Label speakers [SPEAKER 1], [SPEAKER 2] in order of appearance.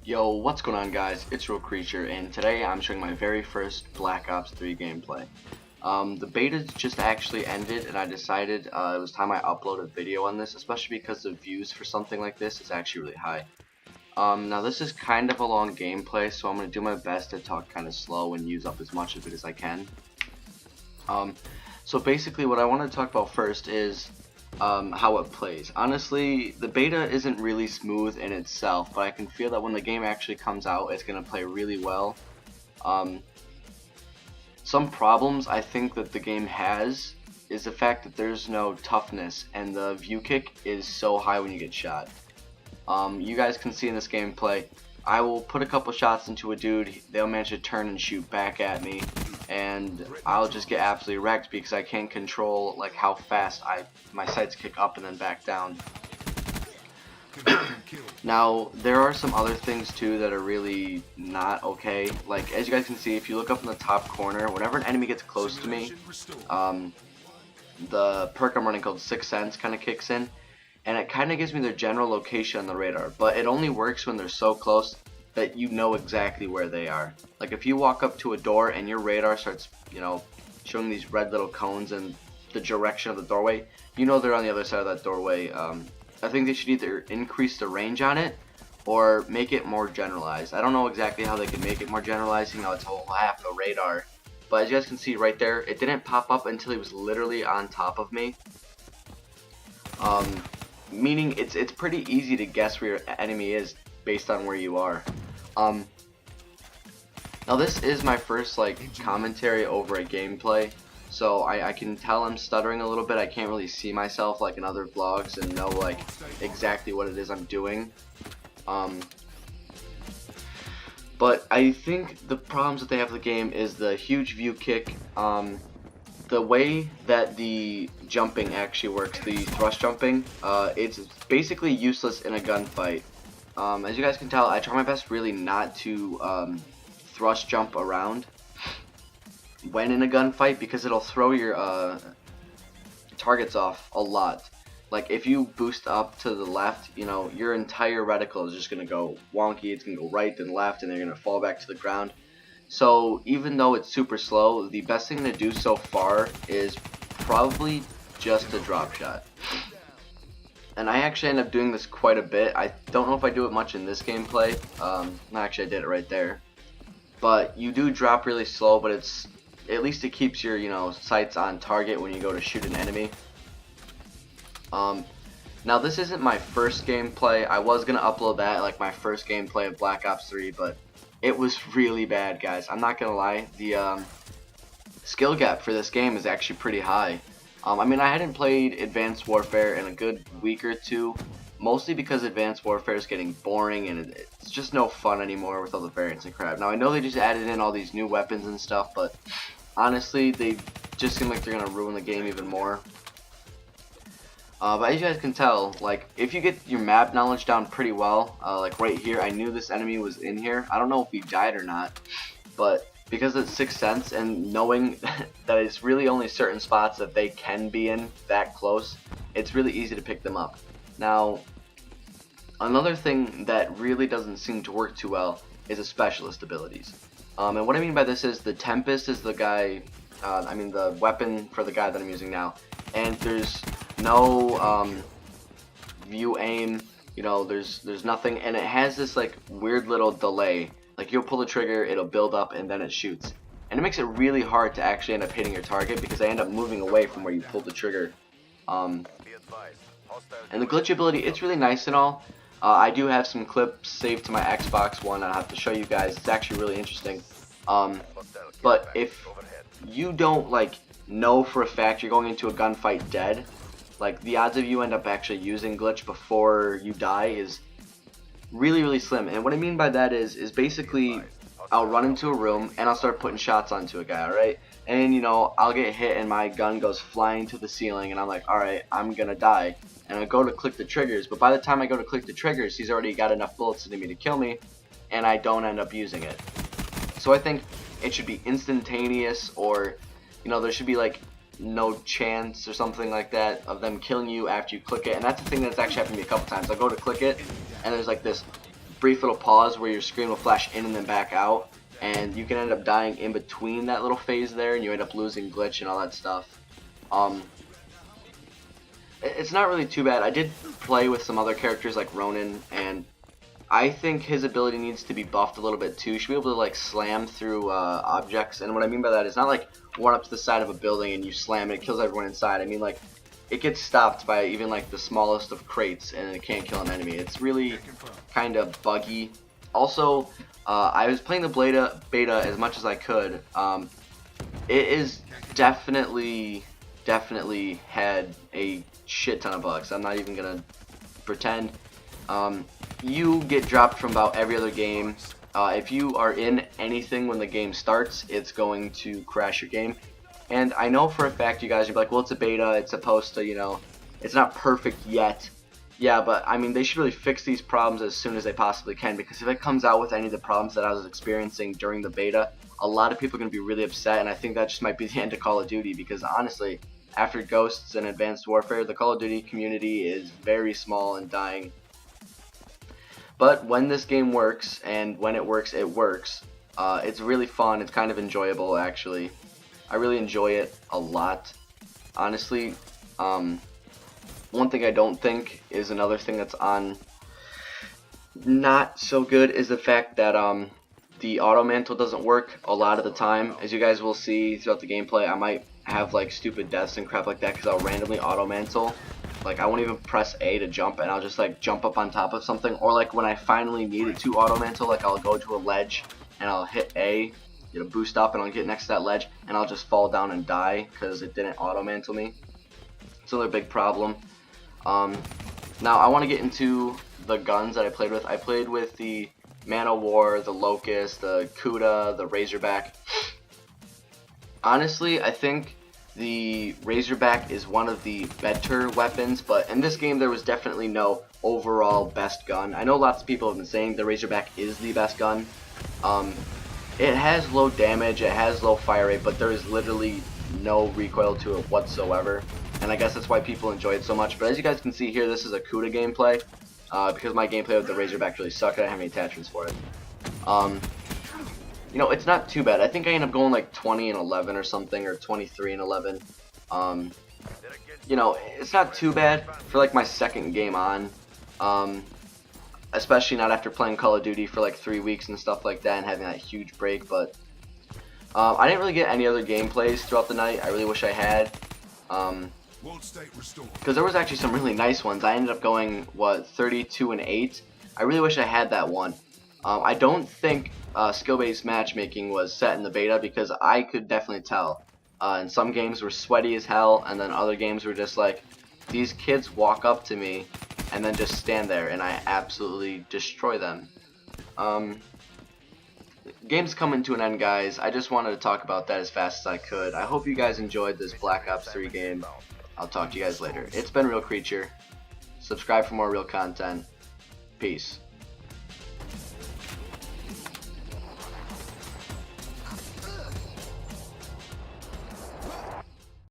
[SPEAKER 1] Yo, what's going on guys? It's Real Creature, and today I'm showing my very first Black Ops 3 gameplay. The beta just actually ended, and I decided it was time I upload a video on this, especially because the views for something like this is actually really high. Now this is kind of a long gameplay, so I'm going to do my best to talk kind of slow and use up as much of it as I can. So basically what I want to talk about first is how it plays. Honestly, the beta isn't really smooth in itself, but I can feel that when the game actually comes out, it's going to play really well. Some problems I think that the game has is the fact that there's no toughness, and the view kick is so high when you get shot. You guys can see in this gameplay, I will put a couple shots into a dude, they'll manage to turn and shoot back at me, and I'll just get absolutely wrecked because I can't control like how fast my sights kick up and then back down. Now there are some other things too that are really not okay. Like as you guys can see, if you look up in the top corner, whenever an enemy gets close to me, the perk I'm running called Sixth Sense kind of kicks in, and it kind of gives me their general location on the radar, but it only works when they're so close that you know exactly where they are. Like if you walk up to a door and your radar starts, showing these red little cones in the direction of the doorway, you know they're on the other side of that doorway. I think they should either increase the range on it or make it more generalized. I don't know exactly how they can make it more generalized, it's a whole half the radar. But as you guys can see right there, it didn't pop up until he was literally on top of me. Meaning it's pretty easy to guess where your enemy is based on where you are. Now this is my first commentary over a gameplay, so I can tell I'm stuttering a little bit. I can't really see myself like in other vlogs and know exactly what it is I'm doing. But I think the problems that they have with the game is the huge view kick, the way that the jumping actually works, the thrust jumping, it's basically useless in a gunfight. As you guys can tell, I try my best really not to thrust jump around when in a gunfight because it'll throw your targets off a lot. Like if you boost up to the left, your entire reticle is just going to go wonky, it's going to go right then left, and they're going to fall back to the ground. So even though it's super slow, the best thing to do so far is probably just a drop shot. And I actually end up doing this quite a bit. I don't know if I do it much in this gameplay. Actually I did it right there. But you do drop really slow, but at least it keeps your sights on target when you go to shoot an enemy. Now this isn't my first gameplay. I was gonna upload that like my first gameplay of Black Ops 3, but it was really bad, guys. I'm not gonna lie. The skill gap for this game is actually pretty high. I mean, I hadn't played Advanced Warfare in a good week or two, mostly because Advanced Warfare is getting boring and it's just no fun anymore with all the variants and crap. Now, I know they just added in all these new weapons and stuff, but honestly, they just seem like they're going to ruin the game even more. But as you guys can tell, if you get your map knowledge down pretty well, like right here, I knew this enemy was in here. I don't know if he died or not, but because it's Sixth Sense and knowing that it's really only certain spots that they can be in that close, it's really easy to pick them up. Now, another thing that really doesn't seem to work too well is the specialist abilities. And what I mean by this is the Tempest is the guy, the weapon for the guy that I'm using now, and there's no view aim, there's nothing, and it has this weird little delay. Like you'll pull the trigger, it'll build up, and then it shoots. And it makes it really hard to actually end up hitting your target because I end up moving away from where you pulled the trigger. And the glitch ability, it's really nice and all. I do have some clips saved to my Xbox One I'll have to show you guys. It's actually really interesting. But if you don't know for a fact you're going into a gunfight dead, the odds of you end up actually using glitch before you die is really slim. And what I mean by that is basically I'll run into a room and I'll start putting shots onto a guy, alright? And I'll get hit and my gun goes flying to the ceiling and I'm like, alright, I'm gonna die. And I go to click the triggers, but by the time I go to click the triggers, he's already got enough bullets in me to kill me, and I don't end up using it. So I think it should be instantaneous, or there should be no chance or something like that of them killing you after you click it. And that's the thing that's actually happened to me a couple times. I go to click it and there's this brief little pause where your screen will flash in and then back out, and you can end up dying in between that little phase there, and you end up losing glitch and all that stuff. It's not really too bad. I did play with some other characters like Ronin, and I think his ability needs to be buffed a little bit too. He should be able to like slam through objects, and what I mean by that is not like run up to the side of a building and you slam and it kills everyone inside. I mean like it gets stopped by even like the smallest of crates and it can't kill an enemy. It's really kind of buggy. Also, I was playing the beta as much as I could. It is definitely had a shit ton of bugs. I'm not even gonna pretend. You get dropped from about every other game. If you are in anything when the game starts, it's going to crash your game. And I know for a fact you guys are like, well, it's a beta, it's supposed to, you know, it's not perfect yet. Yeah, but I mean, they should really fix these problems as soon as they possibly can, because if it comes out with any of the problems that I was experiencing during the beta, a lot of people are going to be really upset, and I think that just might be the end of Call of Duty, because honestly, after Ghosts and Advanced Warfare, the Call of Duty community is very small and dying. But when this game works, and when it works, it works. It's really fun. It's kind of enjoyable, actually. I really enjoy it a lot. Honestly, one thing I don't think is another thing that's on not so good is the fact that the auto mantle doesn't work a lot of the time. As you guys will see throughout the gameplay, I might have like stupid deaths and crap like that because I'll randomly auto mantle. Like I won't even press A to jump and I'll just like jump up on top of something, or like when I finally needed to auto mantle, like I'll go to a ledge and I'll hit A, get a boost up, and I'll get next to that ledge and I'll just fall down and die because it didn't auto mantle me. It's another big problem. Now I want to get into the guns that I played with. I played with the Man of War, the Locust, the Kuda, the Razorback. Honestly, I think the Razorback is one of the better weapons, but in this game there was definitely no overall best gun. I know lots of people have been saying the Razorback is the best gun. It has low damage, it has low fire rate, but there is literally no recoil to it whatsoever. And I guess that's why people enjoy it so much. But as you guys can see here, this is a Kuda gameplay. Because my gameplay with the Razorback really sucked, I didn't have any attachments for it. You know, it's not too bad. I think I ended up going like 20 and 11 or something, or 23 and 11. You know, it's not too bad for like my second game on. Especially not after playing Call of Duty for like 3 weeks and stuff like that and having that huge break. But I didn't really get any other gameplays throughout the night. I really wish I had. Because there was actually some really nice ones. I ended up going, what, 32 and 8. I really wish I had that one. I don't think skill-based matchmaking was set in the beta, because I could definitely tell. And some games were sweaty as hell, and then other games were just like, these kids walk up to me and then just stand there and I absolutely destroy them. Game's coming to an end, guys. I just wanted to talk about that as fast as I could. I hope you guys enjoyed this Black Ops 3 game. I'll talk to you guys later. It's been Real Creature. Subscribe for more real content. Peace.